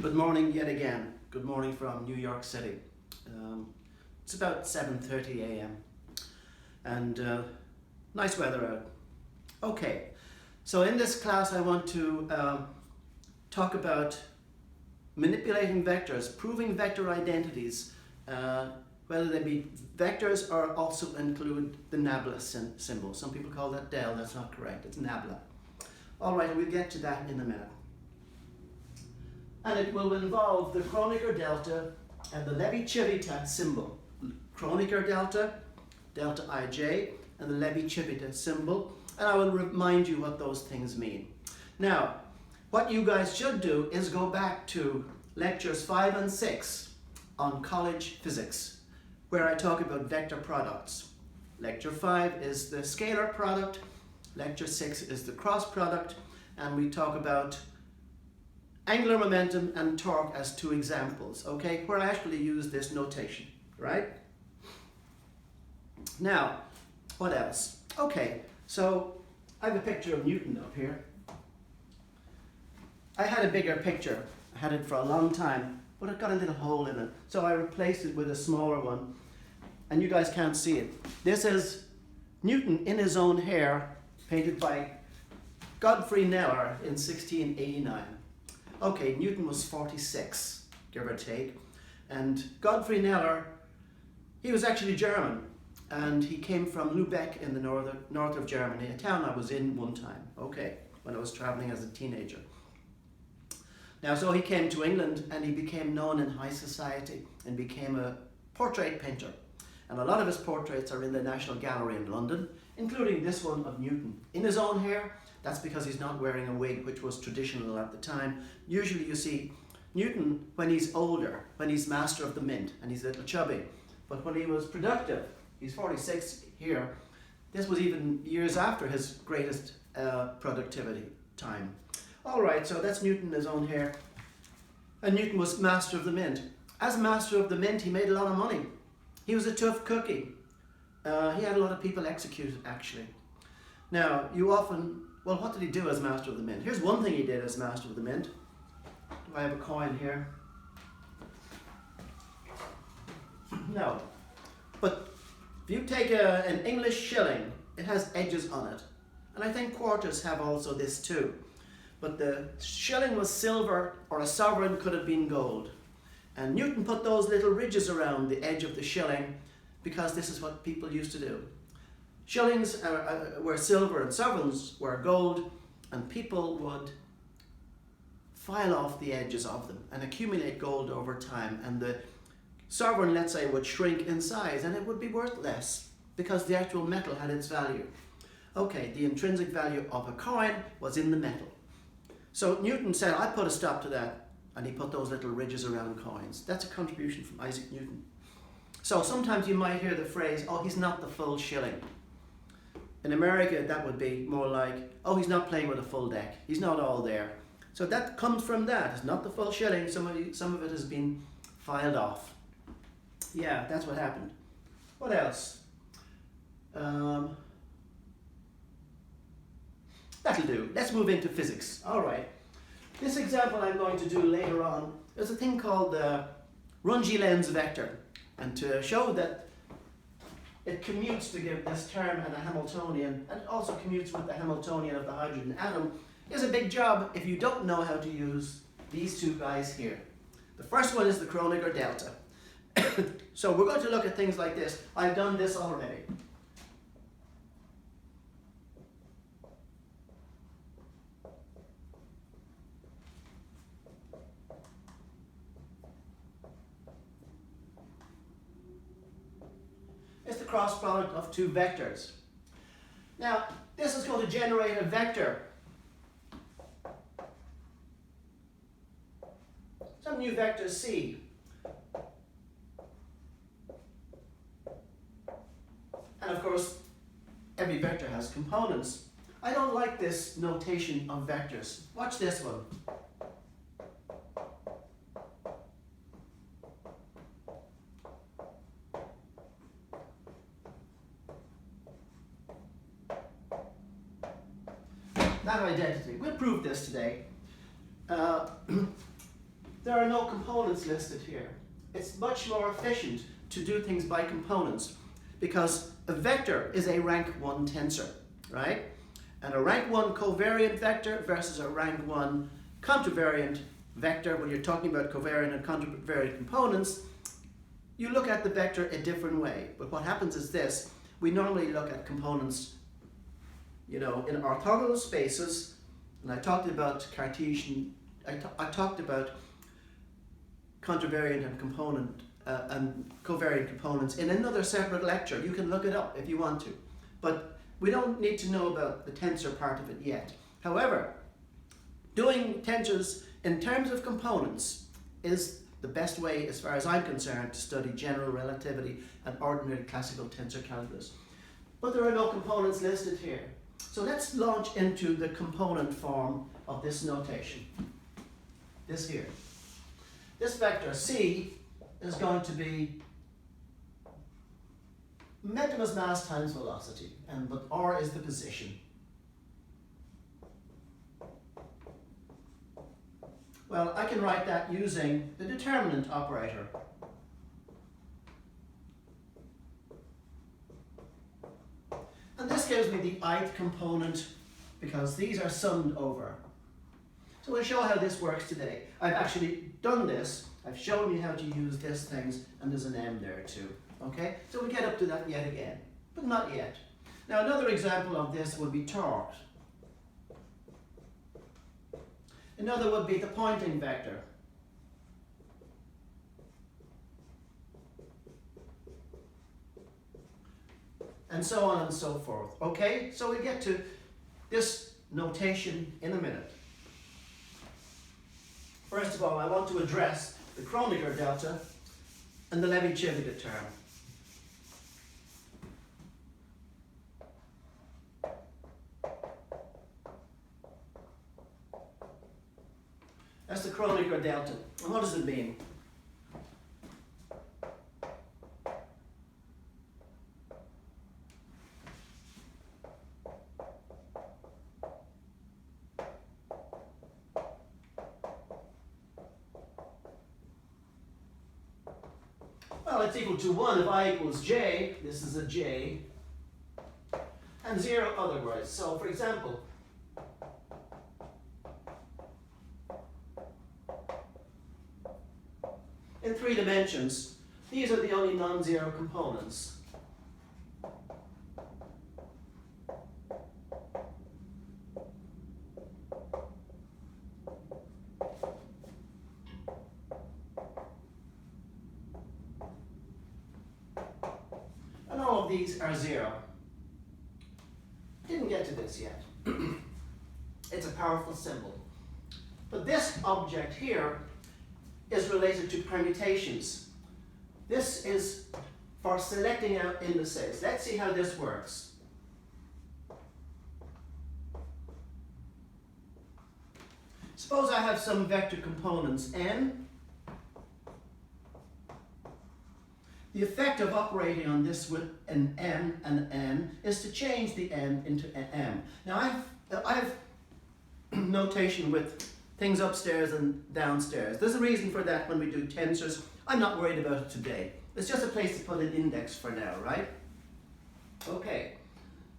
Good morning yet again. Good morning from New York City. It's about 7:30 a.m. and nice weather out. Okay, so in this class I want to talk about manipulating vectors, proving vector identities, whether they be vectors or also include the nabla symbol. Some people call that del, that's not correct, it's nabla. Alright, we'll get to that in a minute. And it will involve the Kronecker Delta and the Levi Civita symbol. Kronecker Delta, delta ij, and the Levi Civita symbol. And I will remind you what those things mean. Now, what you guys should do is go back to lectures 5 and 6 on college physics, where I talk about vector products. Lecture 5 is the scalar product, lecture 6 is the cross product, and we talk about angular momentum and torque as two examples, okay, where I actually use this notation, right? Now, what else? Okay, so I have a picture of Newton up here. I had a bigger picture. I had it for a long time, but it got a little hole in it. So I replaced it with a smaller one, and you guys can't see it. This is Newton in his own hair, painted by Godfrey Kneller in 1689. Okay, Newton was 46, give or take, and Godfrey Kneller, he was actually German, and he came from Lübeck in the north of Germany, a town I was in one time, okay, when I was traveling as a teenager. Now, so he came to England and he became known in high society and became a portrait painter. And a lot of his portraits are in the National Gallery in London, including this one of Newton in his own hair. That's because he's not wearing a wig, which was traditional at the time. Usually you see Newton when he's older, when he's master of the mint and he's a little chubby. But when he was productive, he's 46 here, this was even years after his greatest productivity time. All right, so that's Newton in his own hair. And Newton was master of the mint. As master of the mint, he made a lot of money. He was a tough cookie. He had a lot of people executed, actually. Now, you often, well, what did he do as master of the mint? Here's one thing he did as master of the mint. Do I have a coin here? No. But if you take an English shilling, it has edges on it. And I think quarters have also this too. But the shilling was silver, or a sovereign could have been gold. And Newton put those little ridges around the edge of the shilling because this is what people used to do. Shillings were silver and sovereigns were gold, and people would file off the edges of them and accumulate gold over time, and the sovereign, let's say, would shrink in size and it would be worth less because the actual metal had its value. Okay, the intrinsic value of a coin was in the metal. So Newton said, I put a stop to that, and he put those little ridges around coins. That's a contribution from Isaac Newton. So sometimes you might hear the phrase, oh, he's not the full shilling. In America, that would be more like, oh, he's not playing with a full deck. He's not all there. So that comes from that. It's not the full shilling. Some of it has been filed off. Yeah, that's what happened. What else? That'll do. Let's move into physics. All right. This example I'm going to do later on is a thing called the Runge lens vector. And to show that it commutes to give this term and a Hamiltonian, and it also commutes with the Hamiltonian of the hydrogen atom, is a big job if you don't know how to use these two guys here. The first one is the Kronecker Delta. So we're going to look at things like this. I've done this already. It's the cross product of two vectors. Now, this is going to generate a vector. Some new vector C. And of course, every vector has components. I don't like this notation of vectors. Watch this one. That identity. We'll prove this today. there are no components listed here. It's much more efficient to do things by components because a vector is a rank 1 tensor, right? And a rank 1 covariant vector versus a rank 1 contravariant vector, when you're talking about covariant and contravariant components, you look at the vector a different way. But what happens is this: we normally look at components, in orthogonal spaces, and I talked about Cartesian, I talked about contravariant and component and covariant components in another separate lecture. You can look it up if you want to, but we don't need to know about the tensor part of it yet. However, doing tensors in terms of components is the best way, as far as I'm concerned, to study general relativity and ordinary classical tensor calculus. But there are no components listed here. So let's launch into the component form of this notation. This here. This vector C is going to be momentum as mass times velocity, but R is the position. Well, I can write that using the determinant operator. And this gives me the ith component because these are summed over. So we'll show how this works today. I've actually done this. I've shown you how to use these things, and there's an M there too. Okay? So we'll get up to that yet again, but not yet. Now another example of this would be torque. Another would be the Poynting vector. And so on and so forth. Okay, so we get to this notation in a minute. First of all, I want to address the Kronecker delta and the Levi Civita term. That's the Kronecker delta. And what does it mean? Well, it's equal to 1 if I equals j. This is a j. And 0 otherwise. So, for example, in 3 dimensions, these are the only non-zero components. And all of these are 0. Didn't get to this yet. It's a powerful symbol. But this object here is related to permutations. This is for selecting out indices. Let's see how this works. Suppose I have some vector components n. The effect of operating on this with an m and an n is to change the n into an m. Now I have notation with things upstairs and downstairs. There's a reason for that when we do tensors. I'm not worried about it today. It's just a place to put an index for now, right? Okay,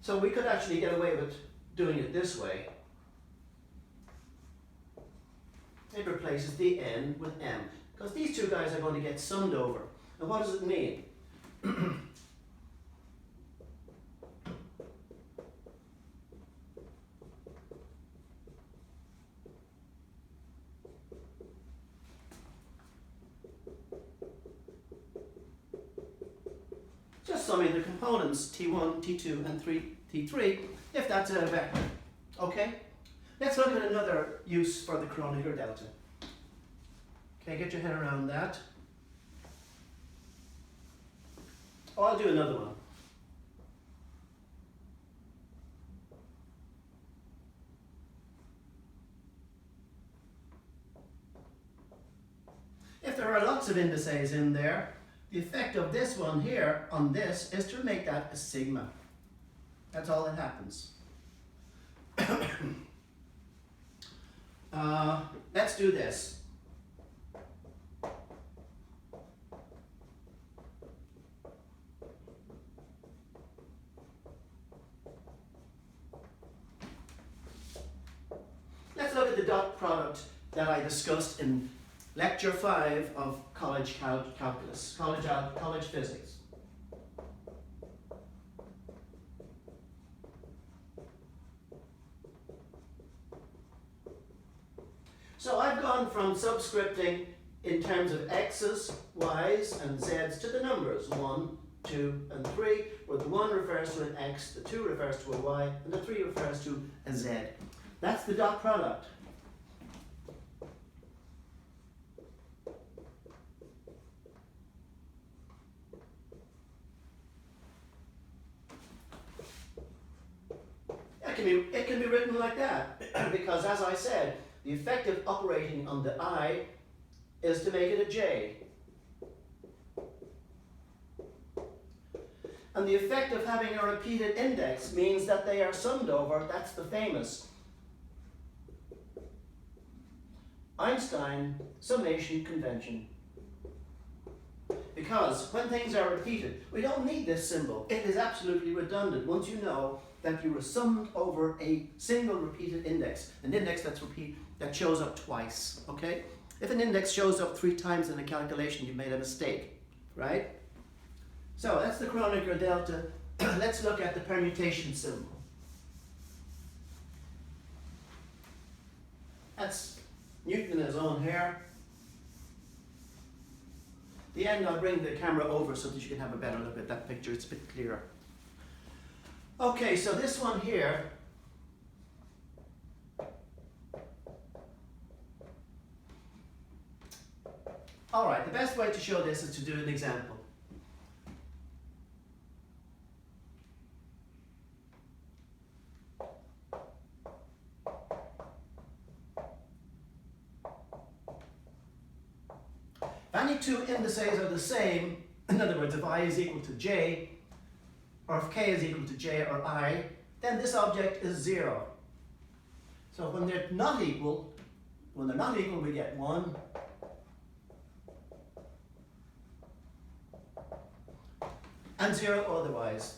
so we could actually get away with doing it this way. It replaces the n with m, because these two guys are going to get summed over. And what does it mean? Just summing the components T1, T2, and T3, if that's a vector. Okay? Let's look at another use for the Kronecker delta. Okay, get your head around that. Oh, I'll do another one. If there are lots of indices in there, the effect of this one here on this is to make that a sigma. That's all that happens. Let's do this. the dot product that I discussed in lecture 5 of college calculus, college physics. So I've gone from subscripting in terms of x's, y's, and z's to the numbers 1, 2, and 3, where the 1 refers to an x, the 2 refers to a y, and the 3 refers to a z. That's the dot product. It can be written like that, because as I said, the effect of operating on the I is to make it a j. And the effect of having a repeated index means that they are summed over. That's the famous Einstein summation convention. Because when things are repeated, we don't need this symbol. It is absolutely redundant once you know that you were summed over a single repeated index, an index that shows up twice, okay? If an index shows up 3 times in a calculation, you've made a mistake, right? So that's the Kronecker Delta. Let's look at the permutation symbol. That's Newton in his own hair. At the end, I'll bring the camera over so that you can have a better look at that picture. It's a bit clearer. Okay, so this one here, all right, the best way to show this is to do an example. If any 2 indices are the same, in other words, if I is equal to j, or if k is equal to j or I, then this object is 0. So when they're not equal, we get 1. And 0 otherwise.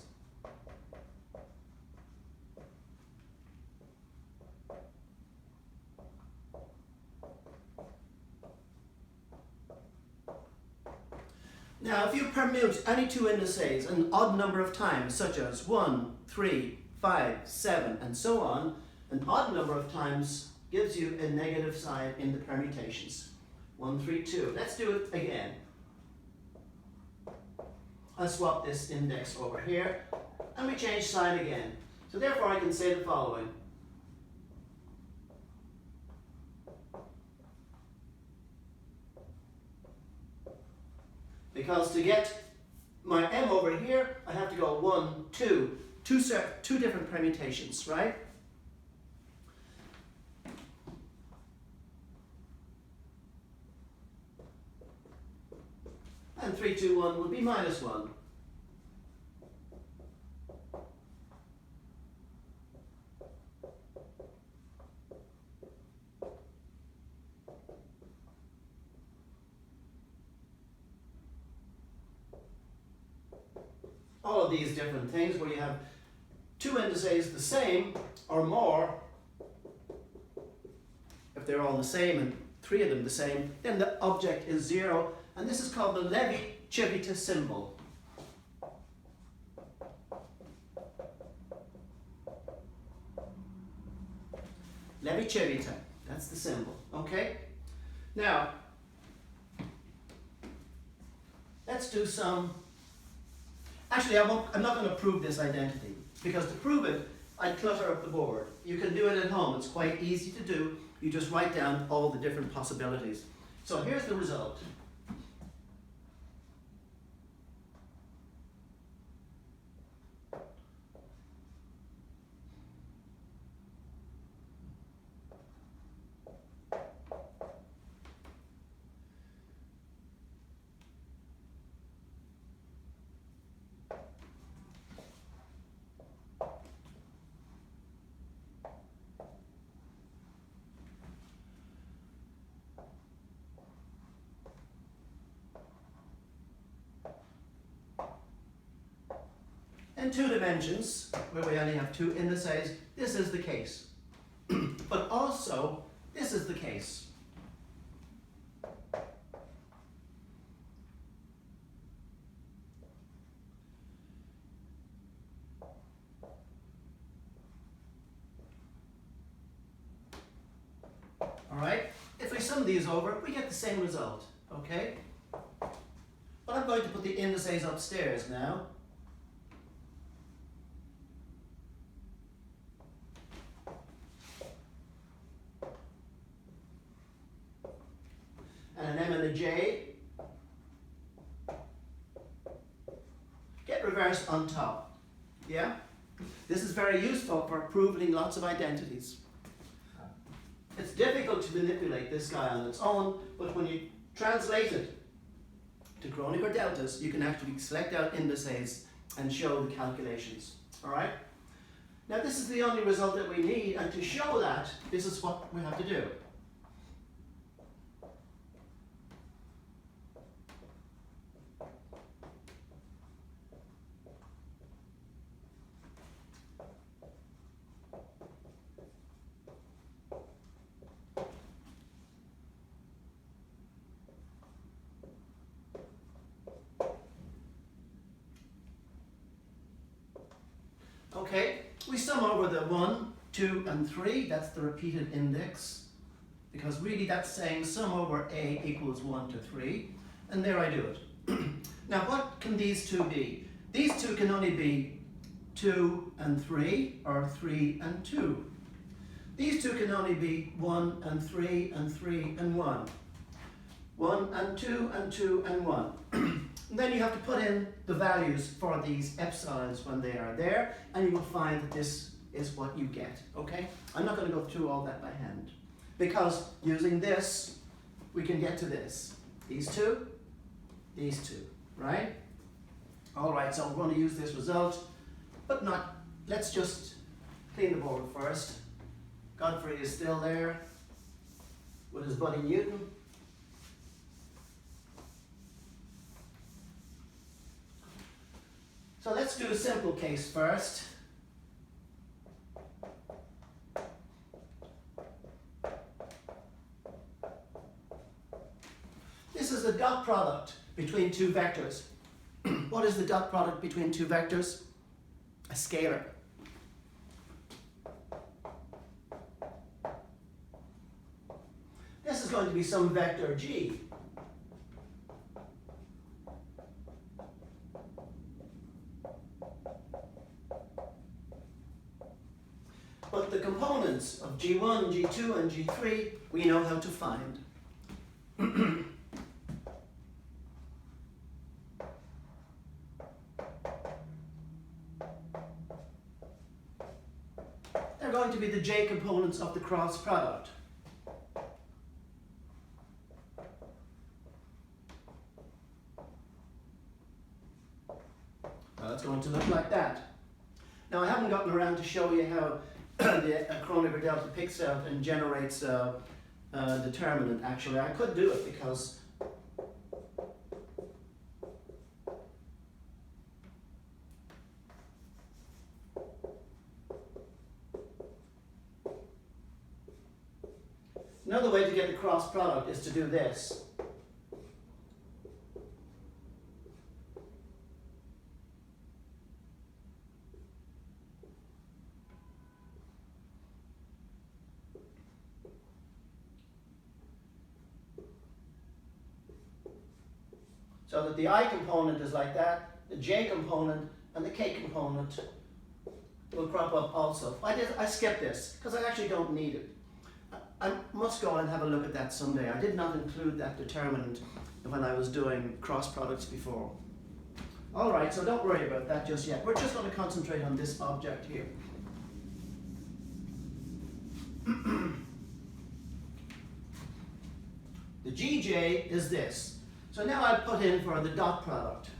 Now, if you permute any 2 indices an odd number of times, such as 1, 3, 5, 7, and so on, an odd number of times gives you a negative sign in the permutations. 1, 3, 2. Let's do it again. I'll swap this index over here, and we change sign again. So therefore I can say the following. Because to get my m over here, I have to go 1, 2, two different permutations, right? And 3, 2, 1 would be -1. All of these different things where you have 2 indices the same or more. If they're all the same and 3 of them the same, then the object is 0. And this is called the Levi Civita symbol. Levi Civita, that's the symbol, okay? Now, let's do some. Actually, I'm not going to prove this identity, because to prove it, I'd clutter up the board. You can do it at home. It's quite easy to do. You just write down all the different possibilities. So here's the result. In 2 dimensions, where we only have 2 indices, this is the case. But also, this this is the case. All right? If we sum these over, we get the same result, okay? But I'm going to put the indices upstairs now. And an M and a J get reversed on top. Yeah? This is very useful for proving lots of identities. It's difficult to manipulate this guy on its own, but when you translate it to Kronecker deltas, you can actually select out indices and show the calculations. All right? Now this is the only result that we need, and to show that, this is what we have to do. Okay, we sum over the 1, 2, and 3. That's the repeated index. Because really that's saying sum over A equals 1 to 3. And there I do it. Now what can these two be? These two can only be 2 and 3, or 3 and 2. These two can only be 1 and 3 and 3 and 1. 1 and 2 and 2 and 1. And then you have to put in the values for these epsilons when they are there, and you will find that this is what you get, okay? I'm not going to go through all that by hand, because using this, we can get to this. These two, right? All right, so we're going to use this result, but not, let's just clean the board first. Godfrey is still there with his buddy Newton. So let's do a simple case first. This is the dot product between two vectors. What is the dot product between two vectors? A scalar. This is going to be some vector G. But the components of G1, G2, and G3, we know how to find. They're going to be the J components of the cross product. Well, it's going to look like that. Now, I haven't gotten around to show you how the Kronecker Delta picks out and generates a determinant. Actually, I could do it because another way to get the cross product is to do this. So that the I component is like that, the J component and the K component will crop up also. I skipped this because I actually don't need it. I must go and have a look at that someday. I did not include that determinant when I was doing cross products before. All right, so don't worry about that just yet. We're just going to concentrate on this object here. The GJ is this. So now I'll put in for the dot product.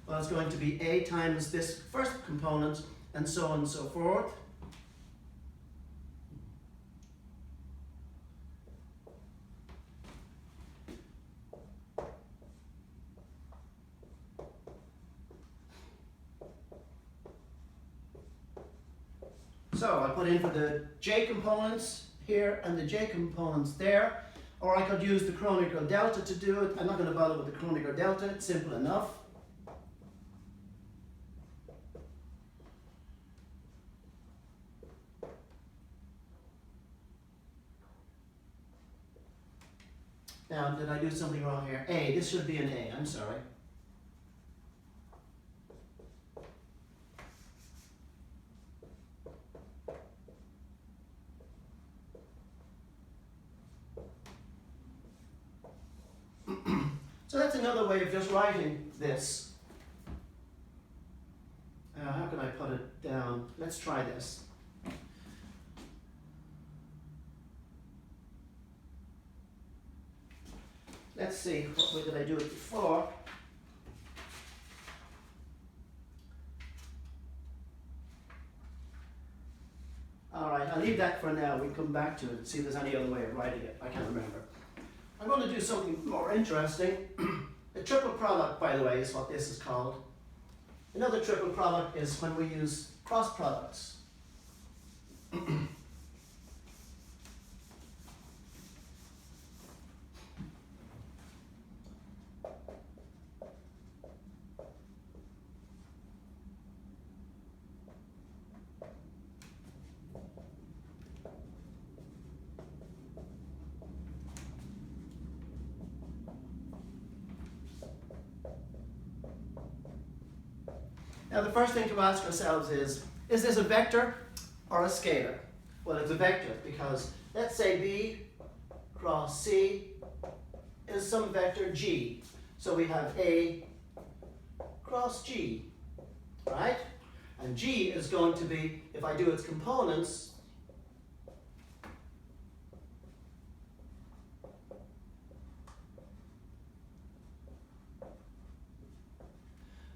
Well, it's going to be A times this first component, and so on and so forth. So I put in for the J components here and the J components there, or I could use the Kronecker Delta to do it. I'm not going to bother with the Kronecker Delta, it's simple enough. Now, did I do something wrong here? A, this should be an A, I'm sorry. So that's another way of just writing this. How can I put it down? Let's try this. Let's see, what way did I do it before? Alright, I'll leave that for now. We'll come back to it and see if there's any other way of writing it. I can't remember. I'm going to do something more interesting. A triple product, by the way, is what this is called. Another triple product is when we use cross products. Now the first thing to ask ourselves is this a vector or a scalar? Well, it's a vector because let's say B cross C is some vector G. So we have A cross G, right? And G is going to be, if I do its components,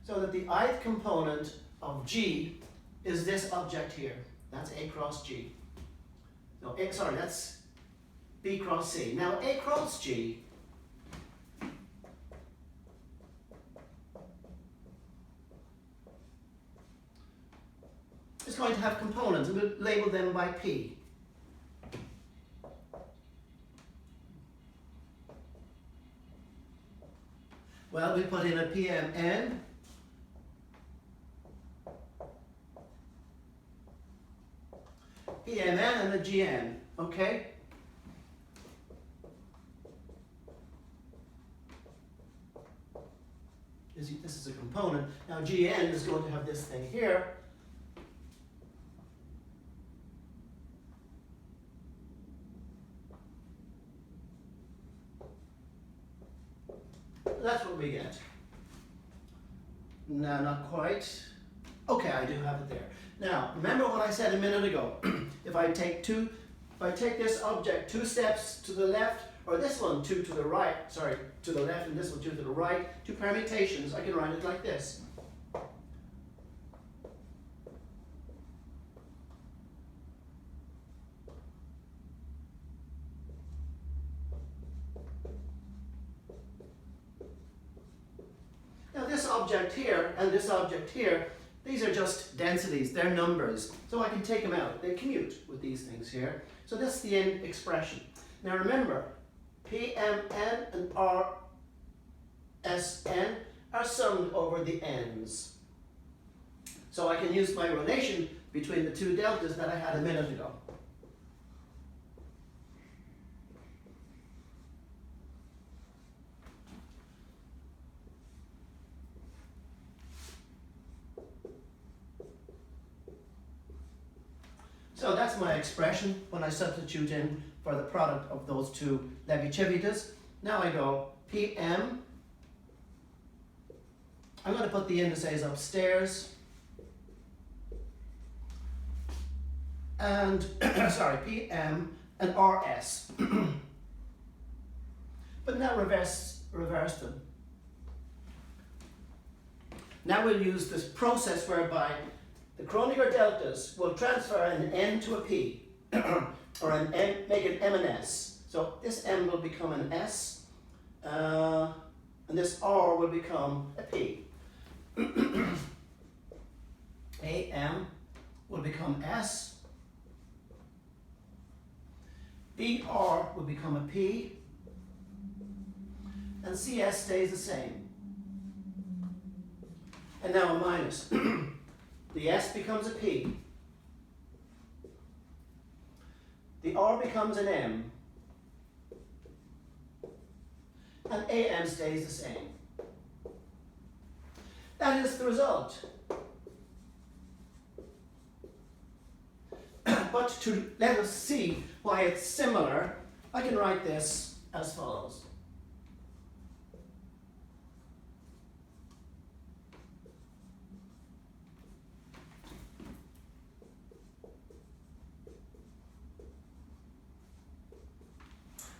so that the ith component of G is this object here. That's A cross G. No, sorry, that's B cross C. Now A cross G is going to have components, and we'll label them by P. Well, we put in a PMN, PMN and a GN, okay? This is a component. Now GN is going to have this thing here. That's what we get. No, not quite. Okay, I do have it there. Now, remember what I said a minute ago. If I take this object 2 steps to the left, or this one 2 to the right, sorry, to the left and this one 2 to the right, 2 permutations, I can write it like this. Now this object here and this object here, these are just densities, they're numbers. So I can take them out, they commute with these things here. So that's the end expression. Now remember, PMN and RSN are summed over the n's. So I can use my relation between the 2 deltas that I had a minute ago. So that's my expression when I substitute in for the product of those 2 Levi Civitas. Now I go PM. I'm going to put the indices upstairs. And, sorry, PM and RS. But now reverse them. Now we'll use this process whereby the Kronecker deltas will transfer an n to a p, or an m, make an m and s. So this m will become an s, and this r will become a p. am will become s, BR will become a P, and CS stays the same. And now a minus. The S becomes a P. The R becomes an M. And AM stays the same. That is the result. But to let us see why it's similar, I can write this as follows.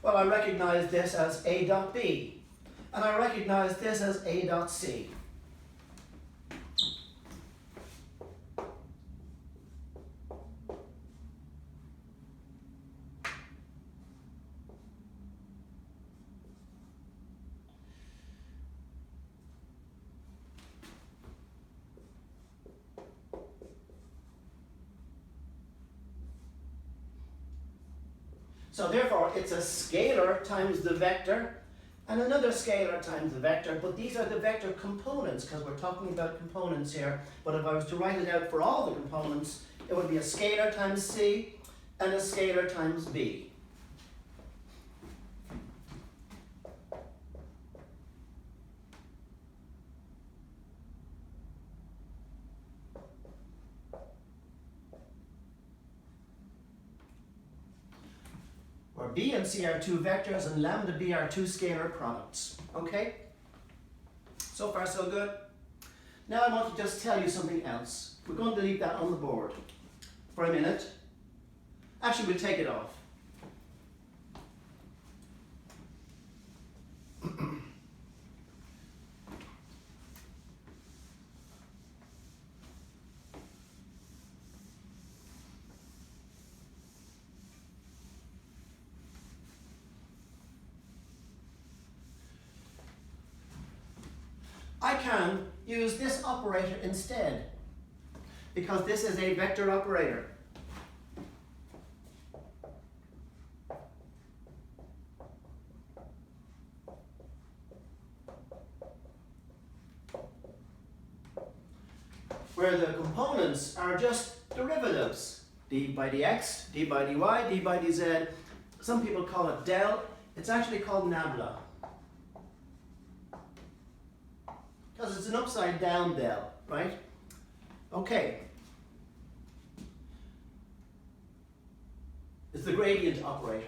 Well, I recognize this as A dot B, and I recognize this as A dot C. So therefore, it's a scalar times the vector, and another scalar times the vector, but these are the vector components, because we're talking about components here. But if I was to write it out for all the components, it would be a scalar times C and a scalar times B. Where B and C are two vectors and lambda B are two scalar products. Okay? So far so good. Now I want to just tell you something else. We're going to leave that on the board for a minute. Actually, we'll take it off. I can use this operator instead, because this is a vector operator. Where the components are just derivatives. D by dx, d by dy, d by dz. Some people call it del. It's actually called nabla, because it's an upside down del, right? Okay. It's the gradient operator.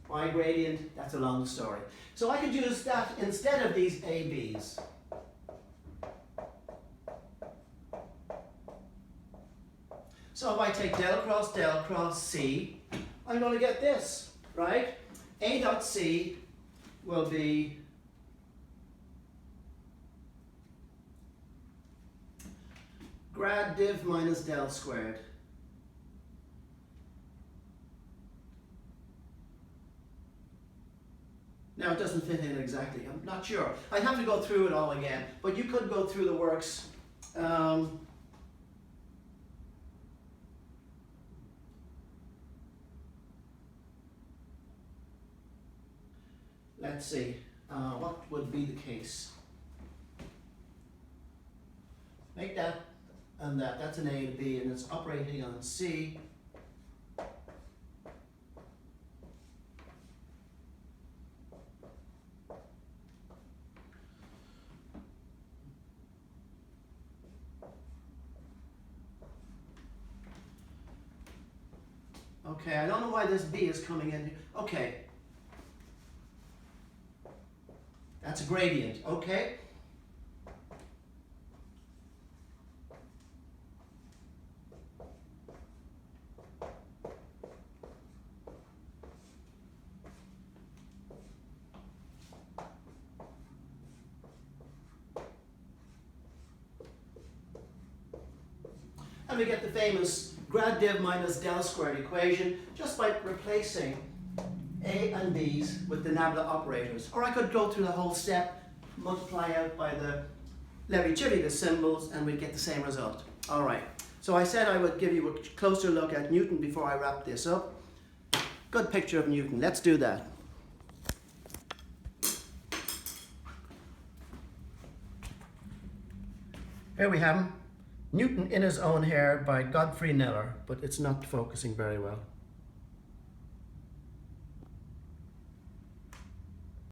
Why gradient? That's a long story. So I could use that instead of these ABs. So if I take del cross C, I'm going to get this, right? A dot C will be grad div minus del squared. Now it doesn't fit in exactly, I'm not sure. I'd have to go through it all again, but you could go through the works. Let's see, what would be the case? Make that and that, that's an A and B, and it's operating on C. Okay, I don't know why this B is coming in. Okay. That's a gradient, okay? And we get the famous grad div minus del squared equation just by replacing A and B's with the nabla operators. Or I could go through the whole step, multiply out by the Levi Civita symbols and we'd get the same result. All right, so I said I would give you a closer look at Newton before I wrap this up. Good picture of Newton, let's do that. Here we have him, Newton in his own hair by Godfrey Kneller, but it's not focusing very well.